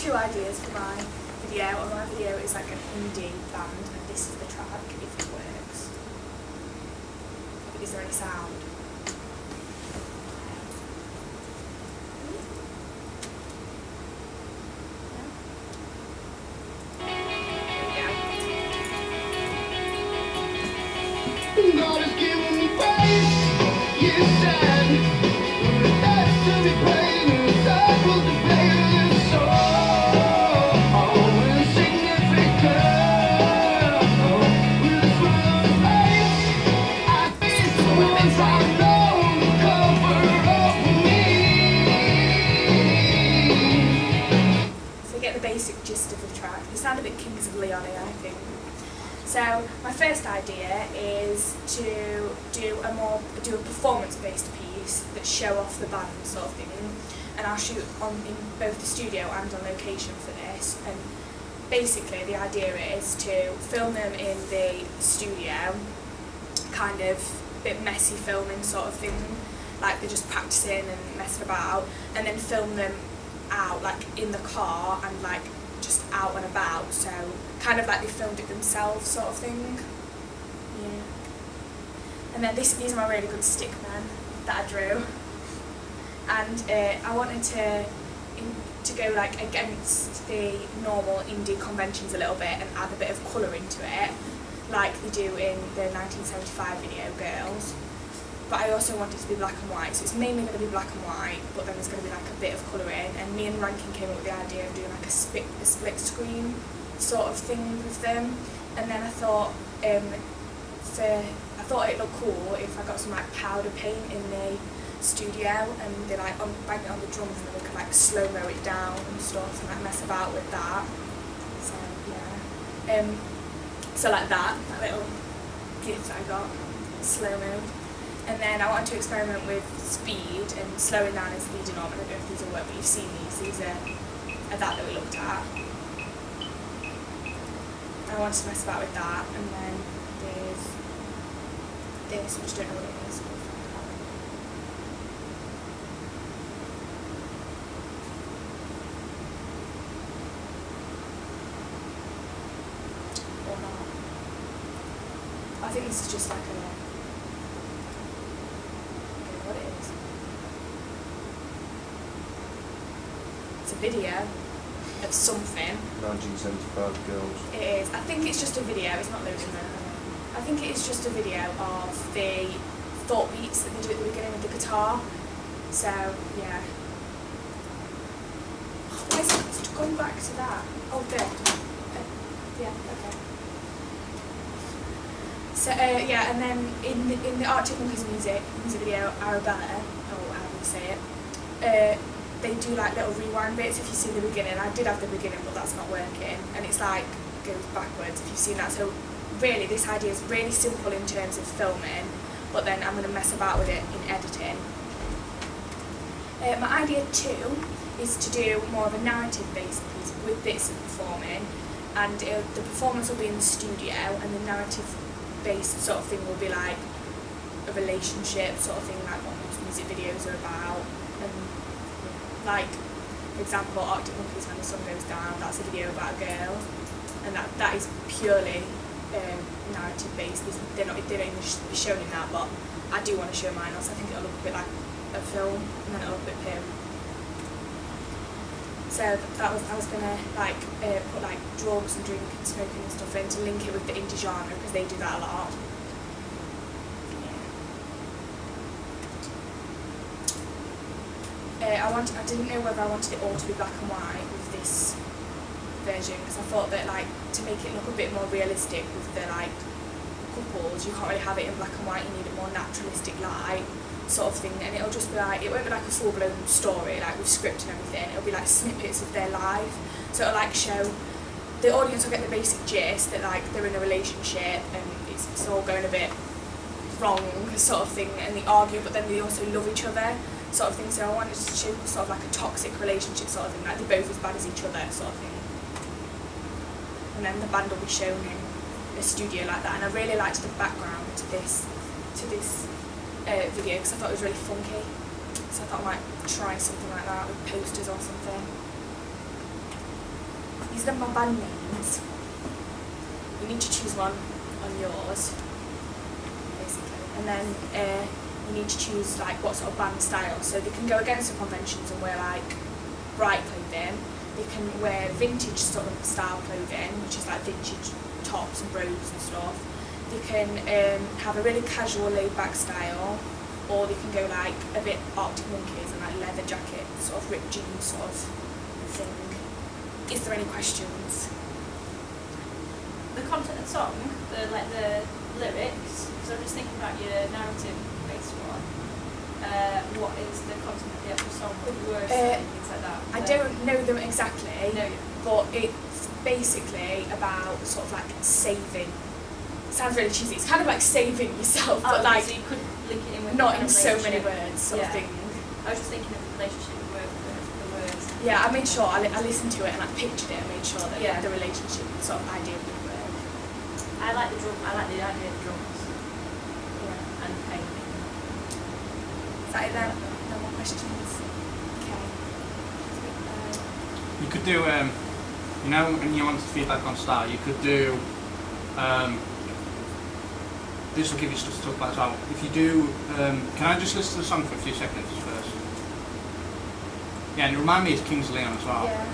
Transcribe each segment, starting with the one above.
two ideas for my video, and my video is like an indie band, and this is the track, if it works. Is there any sound? God has given me grace, you said. That's to be prayed, and disciples to pay this soul. Insignificant, with a swirl of faith. I think the ones I know cover up for me. So you get the basic gist of the track. They sound a bit Kings of Leon, I think. So my first idea is to do a performance-based piece that show off the band sort of thing, and I'll shoot in both the studio and on location for this. And basically the idea is to film them in the studio, kind of a bit messy filming sort of thing, like they're just practicing and messing about, and then film them out like in the car and like just out and about, so kind of like they filmed it themselves sort of thing. Yeah. And then these are my really good stickmen that I drew, and I wanted to go like against the normal indie conventions a little bit and add a bit of colour into it, like they do in the 1975 video Girls. But I also want it to be black and white, so it's mainly going to be black and white, but then there's going to be like a bit of colour in, and me and Rankin came up with the idea of doing like a split screen sort of thing with them. And then I thought it looked cool if I got some like powder paint in the studio, and they like bang it on the drums, and then we could like slow-mo it down and stuff, and like mess about with that. So yeah, so like that little gift I got, slow-mo. And then I wanted to experiment with speed and slowing down and speeding up. I don't know if these will work, but you've seen these. These are that we looked at. I wanted to mess about with that. And then there's this, I just don't know what it is. Or not. I think this is just like a... what it is. It's a video of something. 1975 Girls. It is. I think it's just a video, it's not loading there. I think it is just a video of the thought beats that they do at the beginning with the guitar. So, yeah. Why is it going back to that? Oh, good. Yeah, okay. So yeah, and then in the Arctic Monkeys music video, Arabella, or however you say it, they do like little rewind bits. If you see the beginning, I did have the beginning, but that's not working, and it's like goes backwards. If you've seen that, so really this idea is really simple in terms of filming, but then I'm going to mess about with it in editing. My idea 2 is to do more of a narrative-based piece with bits of performing, and the performance will be in the studio, and the narrative-based sort of thing will be like a relationship sort of thing, like what most music videos are about. And like, for example, Arctic Monkeys, When the Sun Goes Down, that's a video about a girl, and that is purely narrative-based. They don't even be shown in that, but I do want to show mine else. I think it'll look a bit like a film, and then it'll look a bit pim. So I was gonna like put like drugs and drink and smoking and stuff in to link it with the indie genre, because they do that a lot. Yeah. I didn't know whether I wanted it all to be black and white with this version, because I thought that like to make it look a bit more realistic with the like couples, you can't really have it in black and white. You need a more naturalistic light sort of thing, and it'll just be like, it won't be like a full-blown story like with script and everything. It'll be like snippets of their life, so it'll like show the audience will get the basic gist that like they're in a relationship and it's all going a bit wrong sort of thing, and they argue, but then they also love each other sort of thing. So I wanted to show sort of like a toxic relationship sort of thing, like they're both as bad as each other sort of thing. And then the band will be shown in a studio like that, and I really liked the background to this video, because I thought it was really funky, so I thought I might try something like that with posters or something. these are my band names. You need to choose one on yours, basically, and then you need to choose like what sort of band style. So they can go against the conventions and wear like bright clothing. They can wear vintage sort of style clothing, which is like vintage tops and robes and stuff. They can have a really casual laid back style, or they can go like a bit Arctic Monkeys and like leather jacket, sort of ripped jeans sort of thing. Is there any questions? The content of the song, the lyrics, because I'm just thinking about your narrative-based one. What is the content of the actual song? What the words and things like that? I don't know them exactly, No. but it's basically about sort of like saving. It sounds really cheesy. It's kind of like saving yourself, but so like you could link it in with not the in so many relationship. words, sort of Yeah. thing. I was just thinking of the relationship with the words. Yeah, I made sure I listened to it and I pictured it and made sure that Yeah. the relationship sort of idea would work. I like the drum. I like the idea of drums Yeah. and painting. Is that it then? No more questions? Okay. You could do, you know, when you want feedback on style, you could do, this will give you stuff to talk about as well. If you do, can I just listen to the song for a few seconds first? Yeah, and remind me it's Kings of Leon as well. Yeah.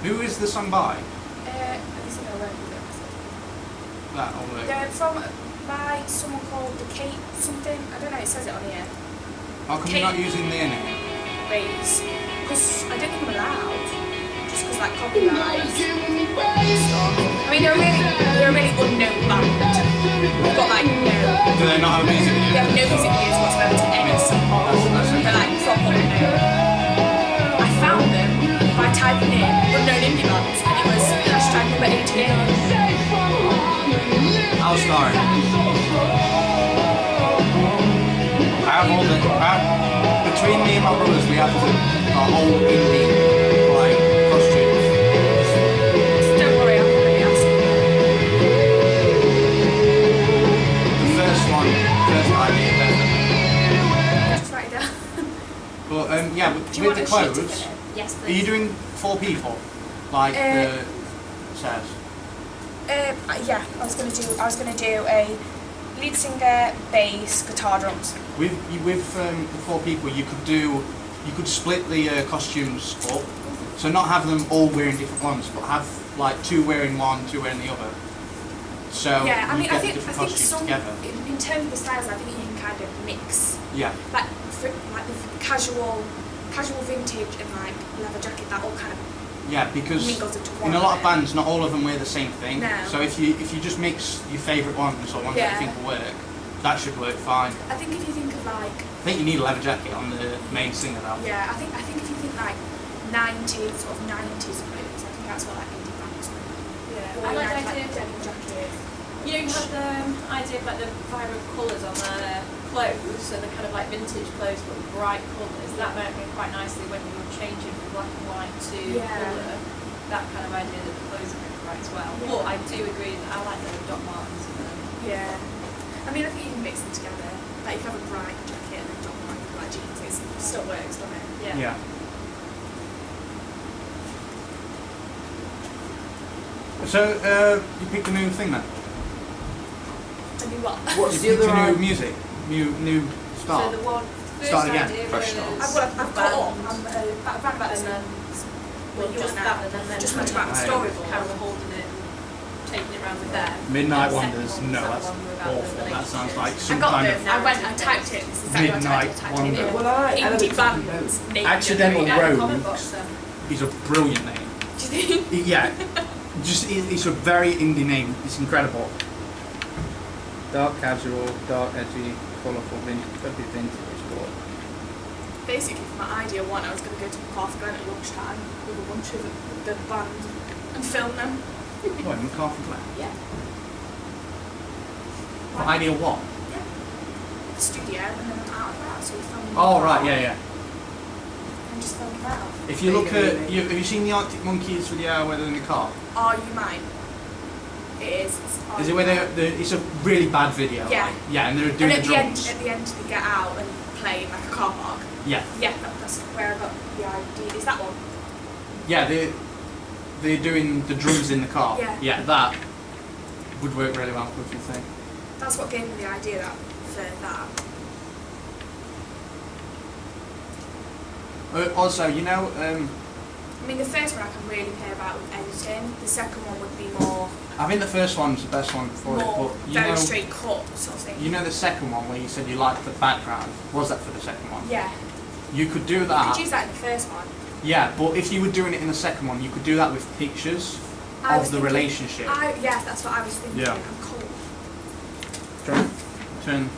Who is the song by? At least I know where it is. That all the They're from by someone called the Kate something. I don't know. It says it on here. How come you're not using their name? Ways. Because I don't think I'm allowed. Just because like Love copyright. is giving me praise. I mean, they're a really unknown band. They've got like no. Do they not have a music They video? have no music videos whatsoever to any song. They're like proper unknown. I found them by typing in unknown indie bands, and it was hashtag number 88. I'll start. Between me and my brothers, we have a whole indie like costumes. Don't worry, I'm not really asking. The first idea, definitely. Just write it down. But yeah, Do you with want the a sheet to clothes, fill in? Yes, are please. you doing 4 people, like the says? Yeah, I was gonna do a lead singer, bass, guitar, drums. With the 4 people, you could split the costumes up, so not have them all wearing different ones, but have like 2 wearing one, 2 wearing the other. So Yeah, I you mean, get I the think different costumes some together. in terms of the styles, I think you can kind of mix Yeah, like the casual vintage and like leather jacket. That all kind of yeah, because mingles into one. in a lot of bands, not all of them wear the same thing. No. So if you just mix your favourite ones or ones that Yeah. you think will work, that should work fine. I think if you think of like I think you need a leather jacket on the main singer though. yeah, I think if you think like 90s sort of 90s clothes, I think that's what like indie bands wear. Yeah. Or I like the like idea of denim jacket. you have the idea of like the vibrant colours on their clothes, so the kind of like vintage clothes but bright colours. That might be quite nicely when you're changing from black and white to Yeah. colour. That kind of idea that the clothes are really bright as well. Yeah. But I do agree that I like the Doc Martens and them. Yeah. I mean, I think you can mix them together. Like, you have a bright jacket and then Doc Martens with like jeans. It still works, doesn't it? Yeah. So you picked a new thing then? I do what? What's You the picked other a new one? music, new start. So the one first Start again. idea Fresh was start. I've got up. I'm back about this and then Well, well, yours just now. that and then Just kind much about the of storyboard. Carol holding it, taking it around with them. Midnight And the Wonders, second no, one was that's that one about the awful. That sounds relationships. like I some got kind them. of I went and typed it. This is exactly what I Midnight typed. I typed it in. Wonder. Well, I had a Indie different bands. note. named Accidental it. Yeah, Road. comment box then. He's a brilliant name. Do you think? Yeah, just it's a very indie name. It's incredible. Dark casual, dark edgy, colourful, could be vintage, but Basically, for my idea one, I was going to go to Portugal at lunchtime with a bunch of the band and film them. what? McCarthy Glen. Yeah. For idea what? Yeah. The studio, and then I'm out and about, so we filmed. Oh right, yeah. And just filmed them out. If you look at, have you seen the Arctic Monkeys video where they're in the car? Are you mine? It is. Is it where it's a really bad video? Yeah. Like, yeah, and they're And doing at the the end, drums. they get out and play in like a car park. Yeah, Yeah, that's where I got the idea. Is that one? yeah. they're doing the drums in the car. Yeah. That would work really well. What do you think? That's what gave me the idea for that. Also, you know, I mean, the first one I can really play about with editing. The second one would be more I think the first one's the best one for it, but you very know, straight cut sort of thing. you know the second one where you said you liked the background. Was that for the second one? Yeah. You could do You that. could use that in the first one. Yeah, but if you were doing it in the second one, you could do that with pictures I was of the thinking- relationship. Yeah, that's what I was thinking. Yeah. I'm cold. Turn.